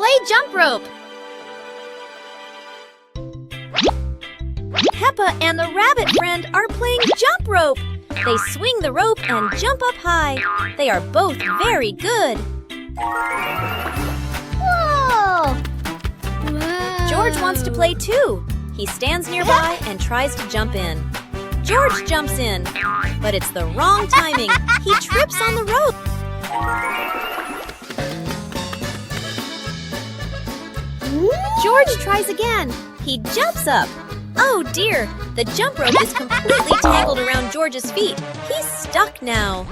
play jump rope. Peppa and the rabbit friend are playing jump rope. They swing the rope and jump up high. They are both very good. Whoa! George wants to play too. He stands nearby and tries to jump in. George jumps in, but it's the wrong timing. He trips on the rope. George tries again. He jumps up. Oh dear, the jump rope is completely tangled around George's feet. He's stuck now.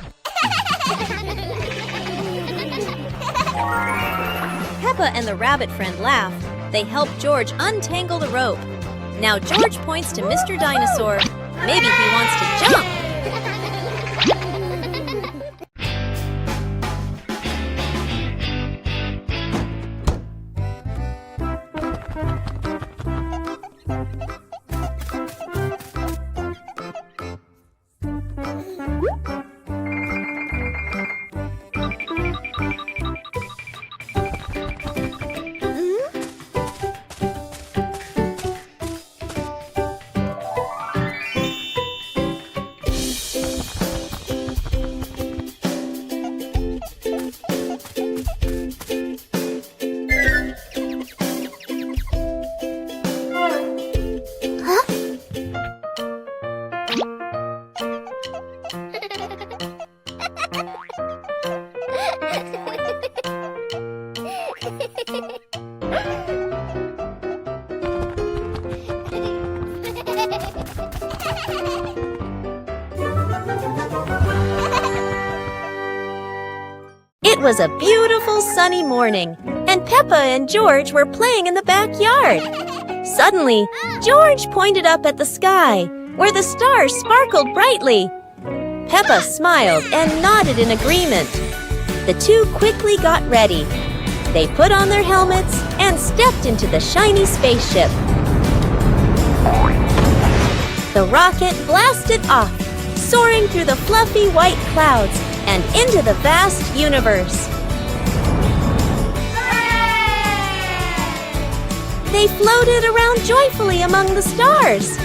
Peppa and the rabbit friend laugh. They help George untangle the rope. Now George points to Mr. Dinosaur. Maybe he wants to jump. It was a beautiful sunny morning, and Peppa and George were playing in the backyard. Suddenly, George pointed up at the sky, where the stars sparkled brightly. Peppa smiled and nodded in agreement. The two quickly got ready. They put on their helmets and stepped into the shiny spaceship. The rocket blasted off, soaring through the fluffy white clouds and into the vast universe. Hooray! They floated around joyfully among the stars.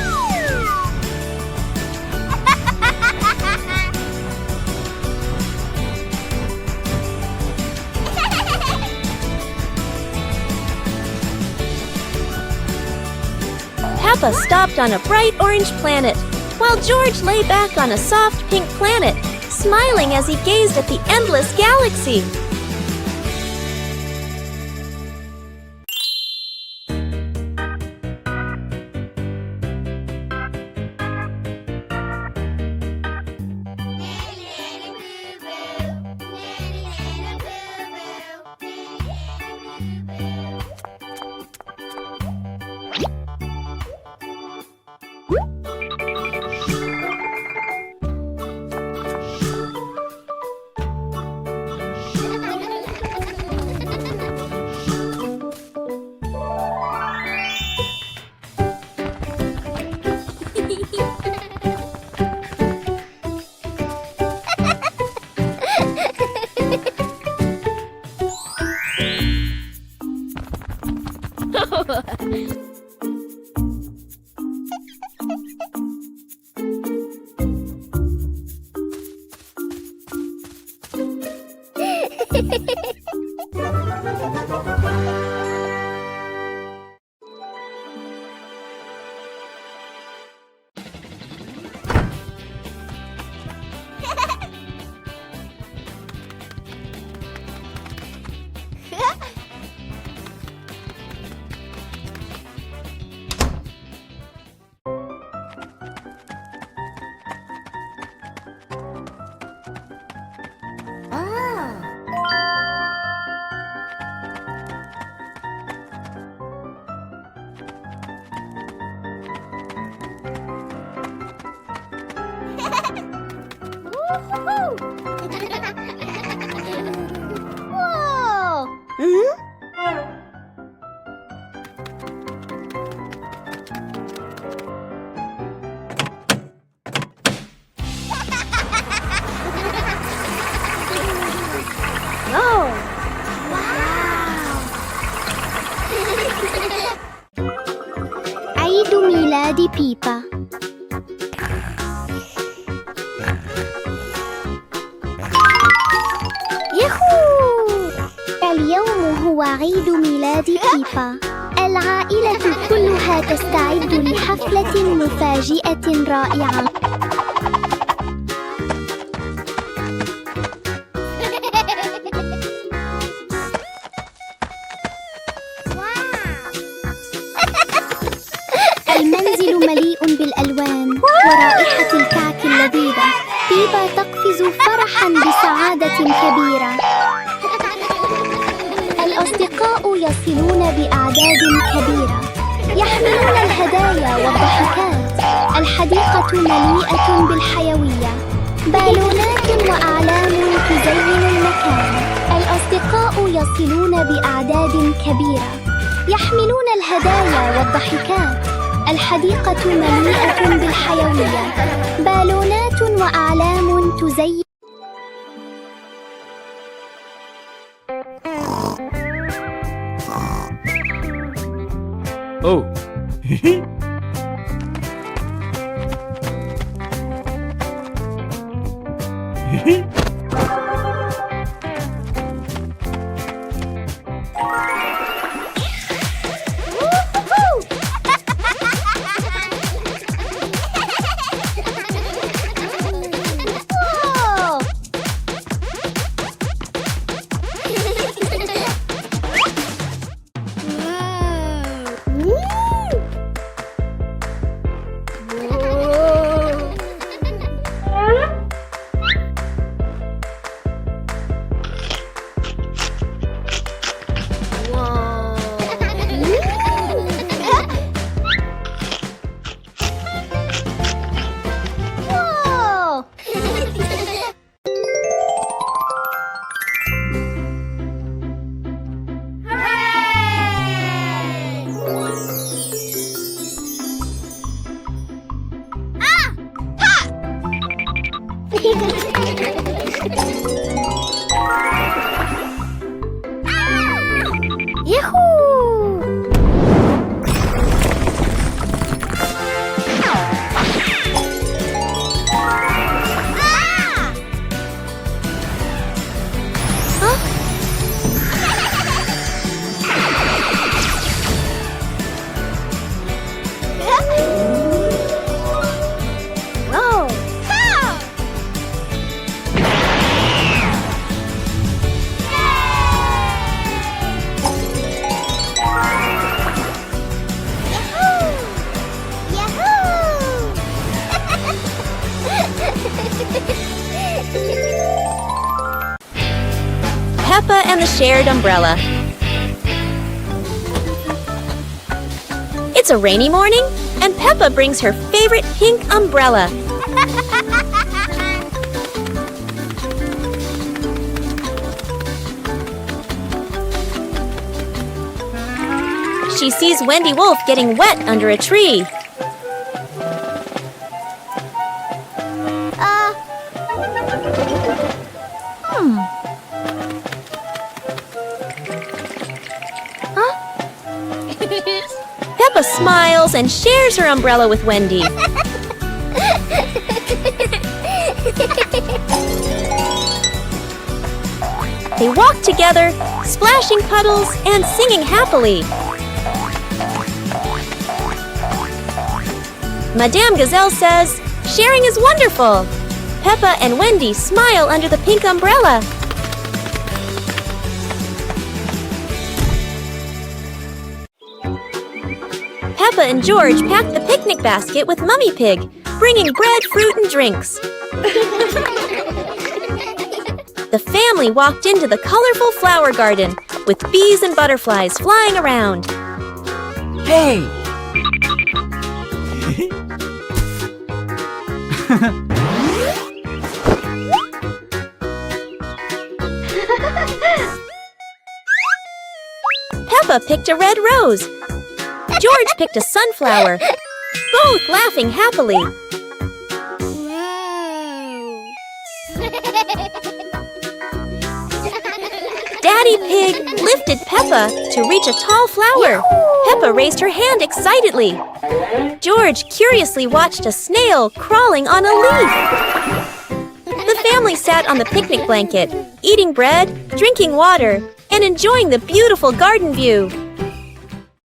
Peppa stopped on a bright orange planet, while George lay back on a soft pink planet, smiling as he gazed at the endless galaxy. Whoa! ميلاد بيبا. ياهو! اليوم هو عيد ميلاد بيبا. العائلة كلها تستعد لحفلة مفاجئة رائعة. المنزل مليء بالألوان ورائحة الكعك اللذيذة. بيبا تقفز فرحاً بسعادة كبيرة. الأصدقاء يصلون بأعداد كبيرة، يحملون الهدايا والضحكات. الحديقة مليئة بالحيوية، بالونات وأعلام تزين المكان. الأصدقاء يصلون بأعداد كبيرة، يحملون الهدايا والضحكات. الحديقة مليئة بالحيوية، بالونات وأعلام تزين. Oh. Peppa and the shared umbrella. It's a rainy morning, and Peppa brings her favorite pink umbrella. She sees Wendy Wolf getting wet under a tree. Peppa smiles and shares her umbrella with Wendy. They walk together, splashing puddles and singing happily. Madame Gazelle says, "Sharing is wonderful." Peppa and Wendy smile under the pink umbrella. Peppa and George pack the picnic basket with Mummy Pig, bringing bread, fruit, and drinks. The family walked into the colorful flower garden with bees and butterflies flying around. Hey! Peppa picked a red rose. George picked a sunflower, both laughing happily. Daddy Pig lifted Peppa to reach a tall flower. Peppa raised her hand excitedly. George curiously watched a snail crawling on a leaf. The family sat on the picnic blanket, eating bread, drinking water, and enjoying the beautiful garden view.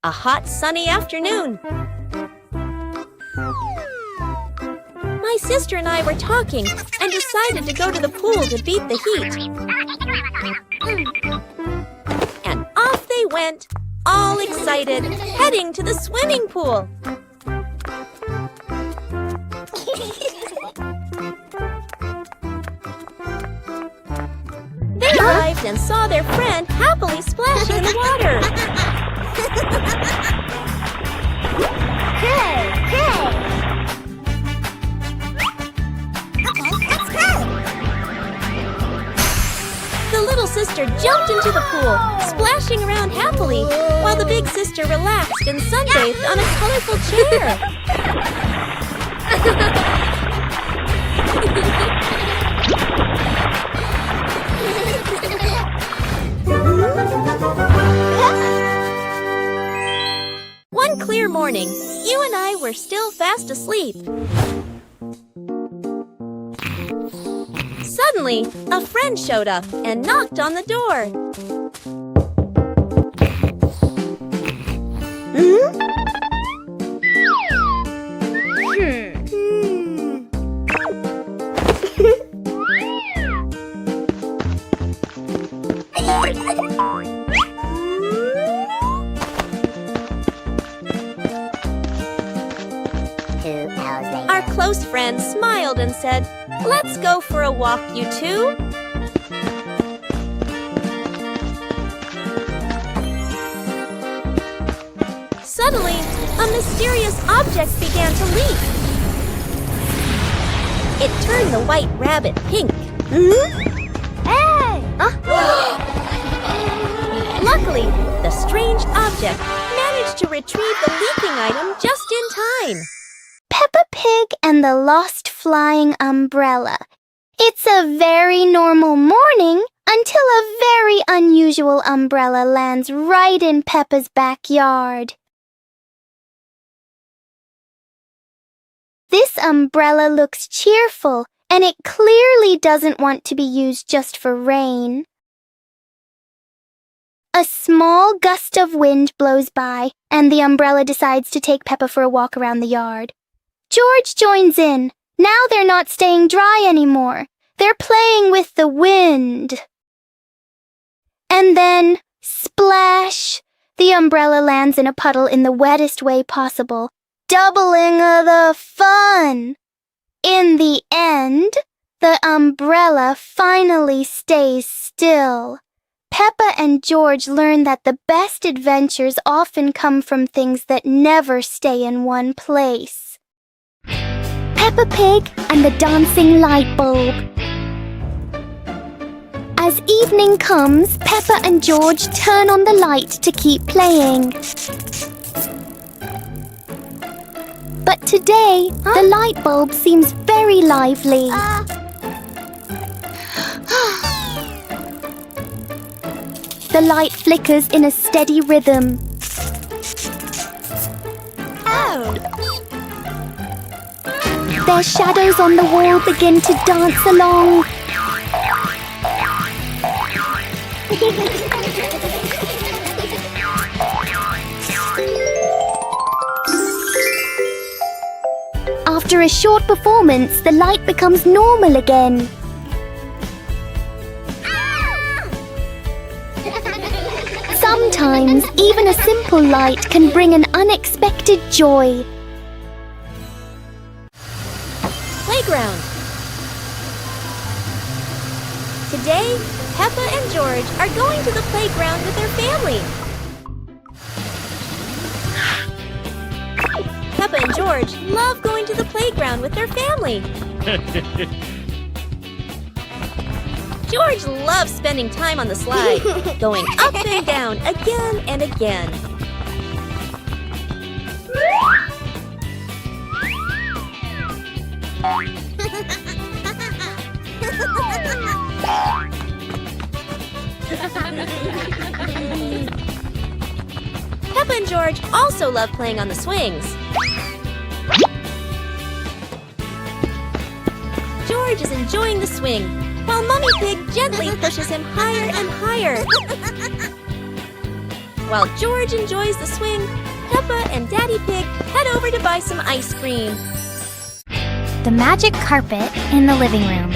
A hot, sunny afternoon. My sister and I were talking and decided to go to the pool to beat the heat. And off they went, all excited, heading to the swimming pool. They arrived and saw their friend happily splashing in the water. The little sister jumped into the pool, splashing around happily, while the big sister relaxed and sunbathed on a colorful chair. One clear morning, you and I were still fast asleep. Suddenly, a friend showed up and knocked on the door. Our close friend smiled and said, "Let's go for a walk, you two." Suddenly, a mysterious object began to leak. It turned the white rabbit pink. Hey! Luckily, the strange object managed to retrieve the leaking item just in time. Peppa Pig and the Lost Flying Umbrella. It's a very normal morning until a very unusual umbrella lands right in Peppa's backyard. This umbrella looks cheerful, and it clearly doesn't want to be used just for rain. A small gust of wind blows by, and the umbrella decides to take Peppa for a walk around the yard. George joins in. Now they're not staying dry anymore. They're playing with the wind. And then, splash! The umbrella lands in a puddle in the wettest way possible, doubling the fun. In the end, the umbrella finally stays still. Peppa and George learn that the best adventures often come from things that never stay in one place. Peppa Pig and the Dancing Light Bulb. As evening comes, Peppa and George turn on the light to keep playing. But today, the light bulb seems very lively. The light flickers in a steady rhythm. Their shadows on the wall begin to dance along. After a short performance, the light becomes normal again. Sometimes, even a simple light can bring an unexpected joy. Playground. Today, Peppa and George are going to the playground with their family. Peppa and George love going to the playground with their family. George loves spending time on the slide, going up and down again and again. Peppa and George also love playing on the swings. George is enjoying the swing, while Mummy Pig gently pushes him higher and higher. While George enjoys the swing, Peppa and Daddy Pig head over to buy some ice cream. The magic carpet in the living room.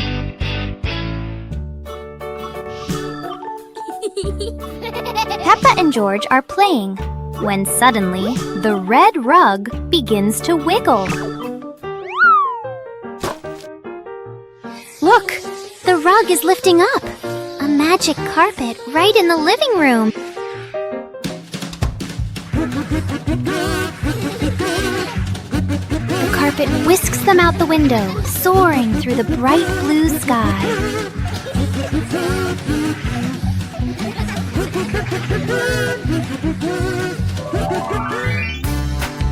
Peppa and George are playing when suddenly the red rug begins to wiggle. Look, the rug is lifting up. A magic carpet right in the living room. The carpet whisks them out the window, soaring through the bright blue sky.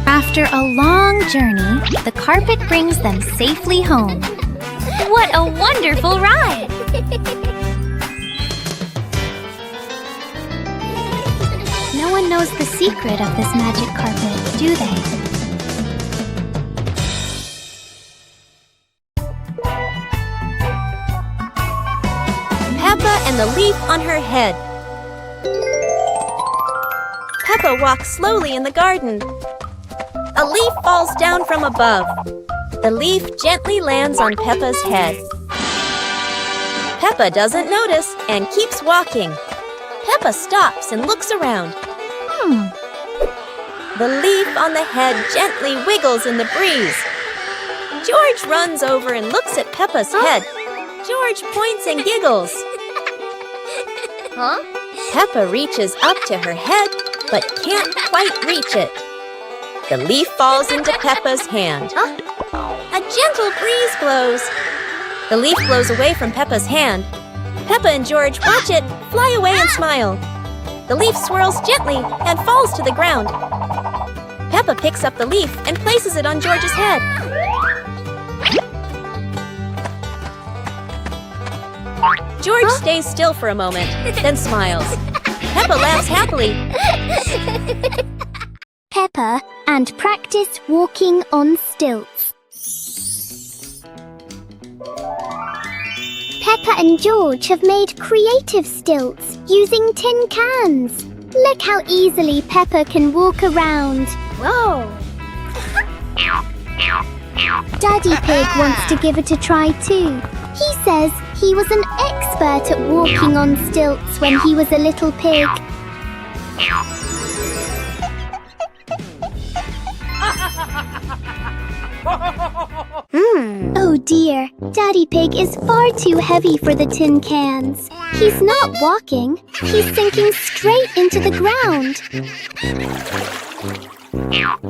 After a long journey, the carpet brings them safely home. What a wonderful ride! No one knows the secret of this magic carpet, do they? Peppa and the leaf on her head. Peppa walks slowly in the garden. A leaf falls down from above. The leaf gently lands on Peppa's head. Peppa doesn't notice and keeps walking. Peppa stops and looks around. The leaf on the head gently wiggles in the breeze. George runs over and looks at Peppa's head. George points and giggles. Peppa reaches up to her head, but can't quite reach it. The leaf falls into Peppa's hand. A gentle breeze blows. The leaf blows away from Peppa's hand. Peppa and George watch it fly away and smile. The leaf swirls gently and falls to the ground. Peppa picks up the leaf and places it on George's head. George stays still for a moment, then smiles. Peppa laughs happily. Peppa and practice walking on stilts. Peppa and George have made creative stilts using tin cans. Look how easily Peppa can walk around. Whoa! Daddy Pig wants to give it a try too. He says he was an expert at walking on stilts when he was a little pig. Oh dear, Daddy Pig is far too heavy for the tin cans. He's not walking, he's sinking straight into the ground.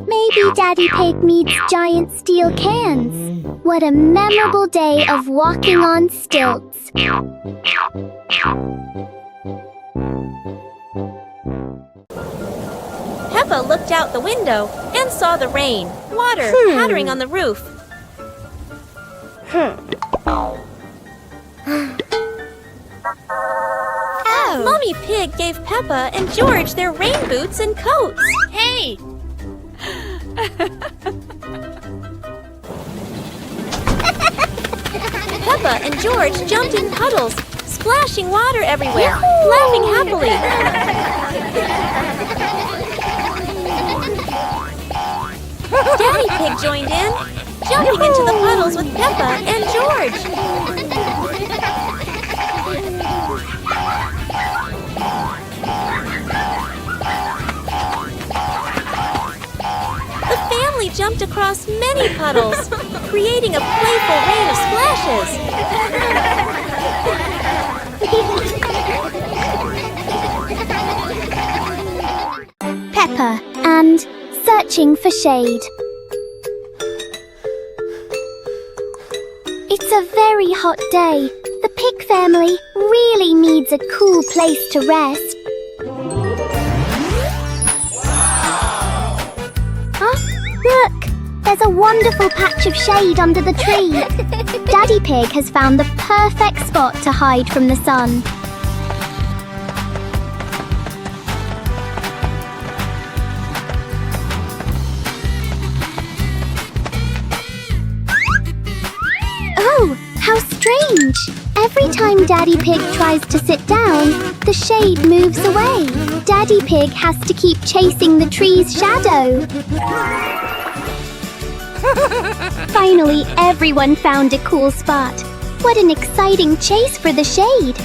Maybe Daddy Pig needs giant steel cans. What a memorable day of walking on stilts. Peppa looked out the window and saw the rain, water pattering on the roof. Mummy Pig gave Peppa and George their rain boots and coats. Hey! Peppa and George jumped in puddles, splashing water everywhere, laughing happily. Daddy Pig joined in, jumping into the puddles with Peppa and George. The family jumped across many puddles, creating a playful rain of splashes. Peppa and searching for shade. It's a very hot day. The pig family really needs a cool place to rest. Look! There's a wonderful patch of shade under the tree. Daddy Pig has found the perfect spot to hide from the sun. Every time Daddy Pig tries to sit down, the shade moves away. Daddy Pig has to keep chasing the tree's shadow. Finally, everyone found a cool spot. What an exciting chase for the shade!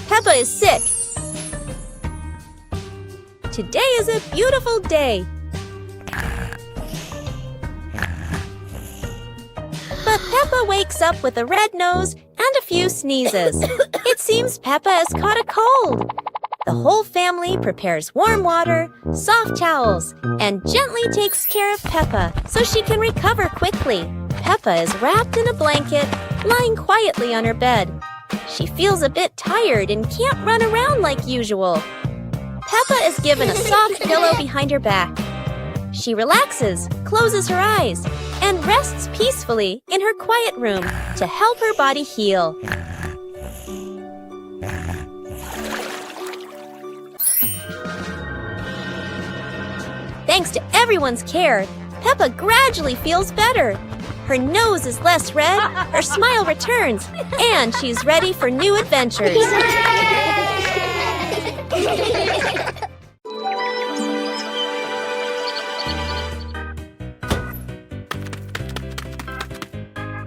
Peppa is sick. Today is a beautiful day. But Peppa wakes up with a red nose and a few sneezes. It seems Peppa has caught a cold. The whole family prepares warm water, soft towels, and gently takes care of Peppa so she can recover quickly. Peppa is wrapped in a blanket, lying quietly on her bed. She feels a bit tired and can't run around like usual. Peppa is given a soft pillow behind her back. She relaxes, closes her eyes, and rests peacefully in her quiet room to help her body heal. Thanks to everyone's care, Peppa gradually feels better. Her nose is less red, her smile returns, and she's ready for new adventures.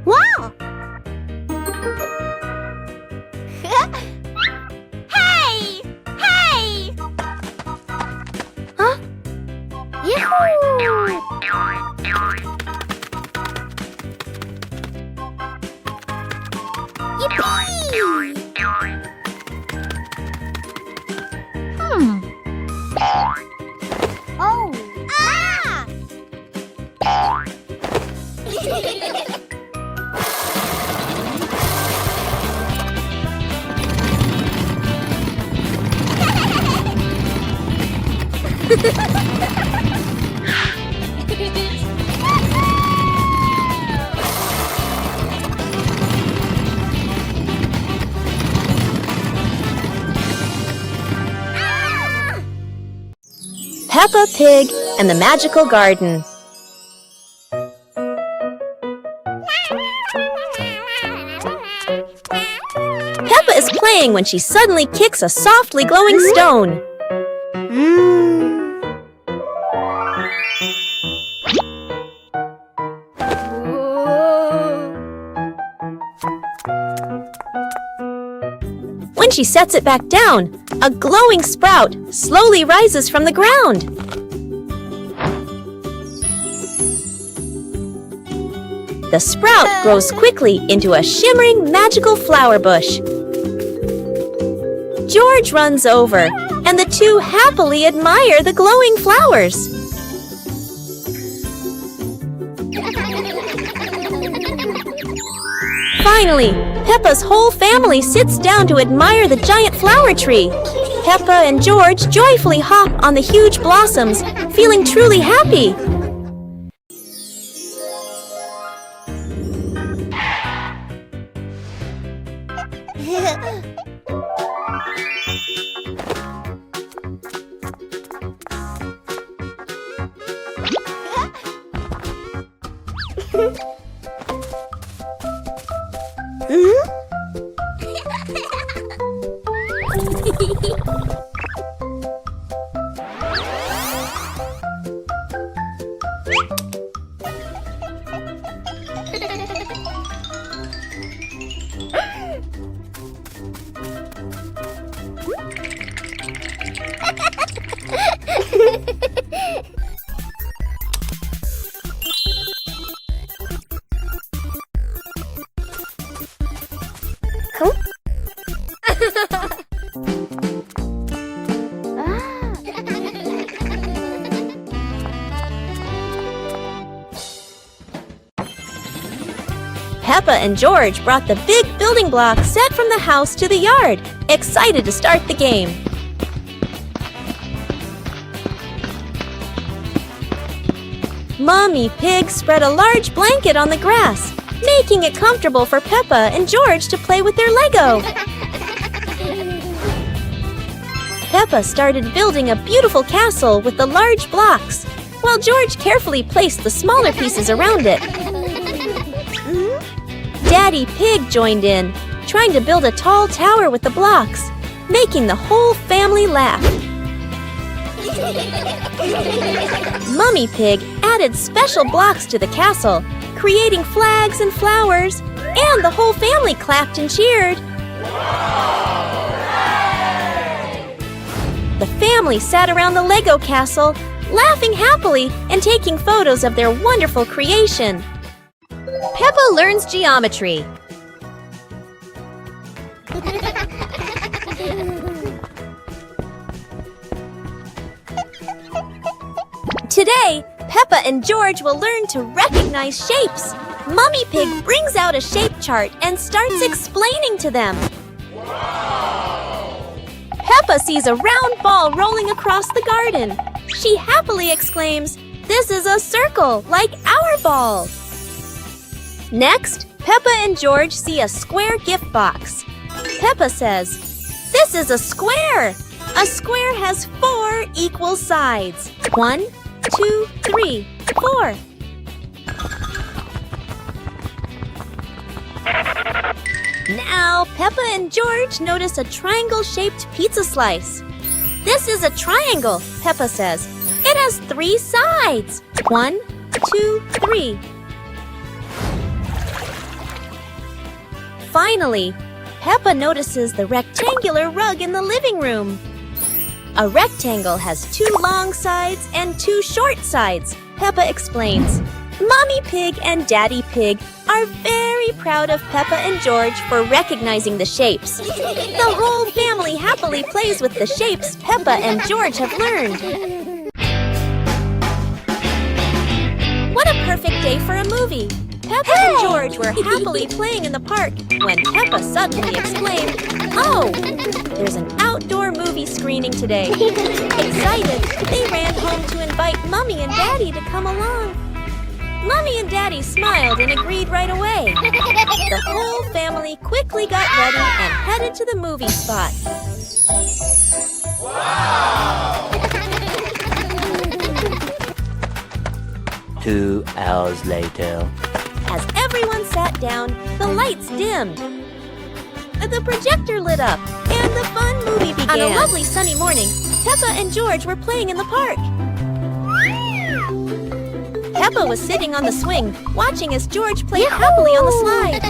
Wow! Hey! Hey! Huh? Yahoo! Yippee! Oh! Ah! Peppa Pig and the Magical Garden. Peppa is playing when she suddenly kicks a softly glowing stone. When she sets it back down, a glowing sprout slowly rises from the ground. The sprout grows quickly into a shimmering magical flower bush. George runs over, and the two happily admire the glowing flowers. Finally, Peppa's whole family sits down to admire the giant flower tree. Peppa and George joyfully hop on the huge blossoms, feeling truly happy. Cool. Peppa and George brought the big building block set from the house to the yard, excited to start the game. Mommy Pig spread a large blanket on the grass, making it comfortable for Peppa and George to play with their Lego. Peppa started building a beautiful castle with the large blocks, while George carefully placed the smaller pieces around it. Daddy Pig joined in, trying to build a tall tower with the blocks, making the whole family laugh. Mummy Pig added special blocks to the castle, creating flags and flowers, and the whole family clapped and cheered. The family sat around the Lego castle, laughing happily and taking photos of their wonderful creation. Peppa learns geometry. Today, Peppa and George will learn to recognize shapes. Mummy Pig brings out a shape chart and starts explaining to them. Peppa sees a round ball rolling across the garden. She happily exclaims, "This is a circle, like our ball." Next, Peppa and George see a square gift box. Peppa says, "This is a square. A square has 4 equal sides. 1, 2, 3, 4. Now, Peppa and George notice a triangle-shaped pizza slice. "This is a triangle," Peppa says. "It has 3 sides. 1, 2, 3. Finally, Peppa notices the rectangular rug in the living room. A rectangle has 2 long sides and 2 short sides, Peppa explains. Mommy Pig and Daddy Pig are very proud of Peppa and George for recognizing the shapes. The whole family happily plays with the shapes Peppa and George have learned. What a perfect day for a movie! Peppa and George were happily playing in the park when Peppa suddenly exclaimed, "Oh, there's an outdoor movie screening today." Excited, they ran home to invite Mummy and Daddy to come along. Mummy and Daddy smiled and agreed right away. The whole family quickly got ready and headed to the movie spot. Wow! 2 hours later. As everyone sat down, the lights dimmed. The projector lit up, and the fun movie began. On a lovely sunny morning, Peppa and George were playing in the park. Peppa was sitting on the swing, watching as George played happily on the slide.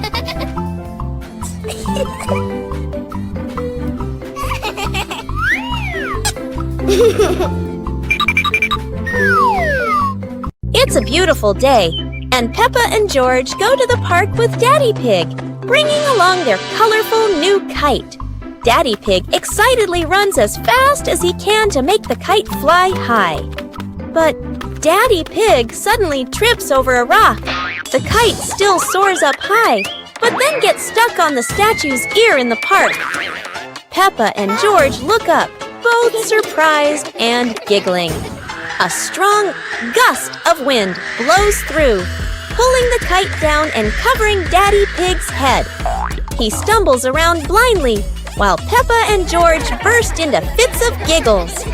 It's a beautiful day, and Peppa and George go to the park with Daddy Pig, bringing along their colorful new kite. Daddy Pig excitedly runs as fast as he can to make the kite fly high. But Daddy Pig suddenly trips over a rock. The kite still soars up high, but then gets stuck on the statue's ear in the park. Peppa and George look up, both surprised and giggling. A strong gust of wind blows through, pulling the kite down and covering Daddy Pig's head. He stumbles around blindly, while Peppa and George burst into fits of giggles.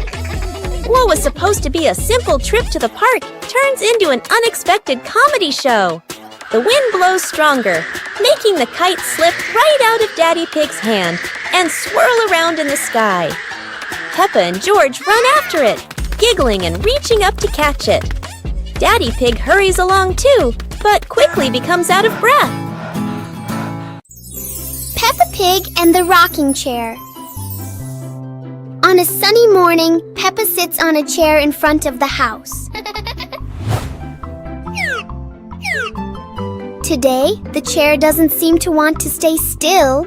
What was supposed to be a simple trip to the park turns into an unexpected comedy show. The wind blows stronger, making the kite slip right out of Daddy Pig's hand and swirl around in the sky. Peppa and George run after it, giggling and reaching up to catch it. Daddy Pig hurries along too, but quickly becomes out of breath. Peppa Pig and the Rocking Chair. On a sunny morning, Peppa sits on a chair in front of the house. Today, the chair doesn't seem to want to stay still.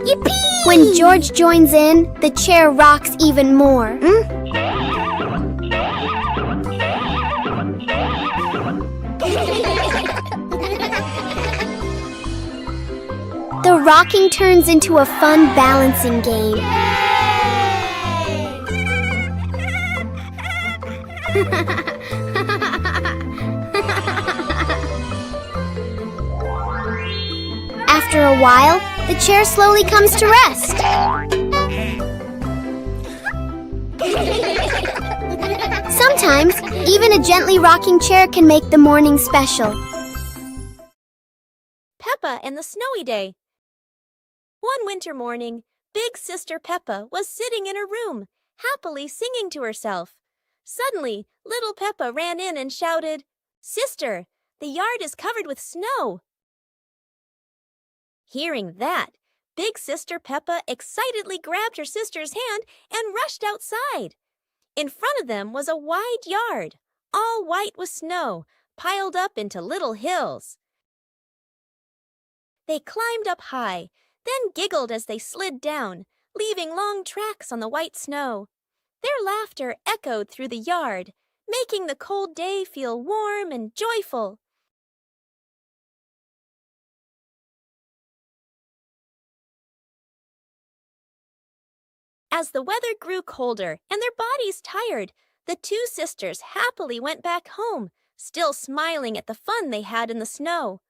Yippee! When George joins in, the chair rocks even more. The rocking turns into a fun balancing game. After a while, the chair slowly comes to rest. Sometimes, even a gently rocking chair can make the morning special. Peppa and the Snowy Day. One winter morning, Big Sister Peppa was sitting in her room, happily singing to herself. Suddenly, little Peppa ran in and shouted, "Sister, the yard is covered with snow." Hearing that, Big Sister Peppa excitedly grabbed her sister's hand and rushed outside. In front of them was a wide yard, all white with snow, piled up into little hills. They climbed up high, then giggled as they slid down, leaving long tracks on the white snow. Their laughter echoed through the yard, making the cold day feel warm and joyful. As the weather grew colder and their bodies tired, the two sisters happily went back home, still smiling at the fun they had in the snow.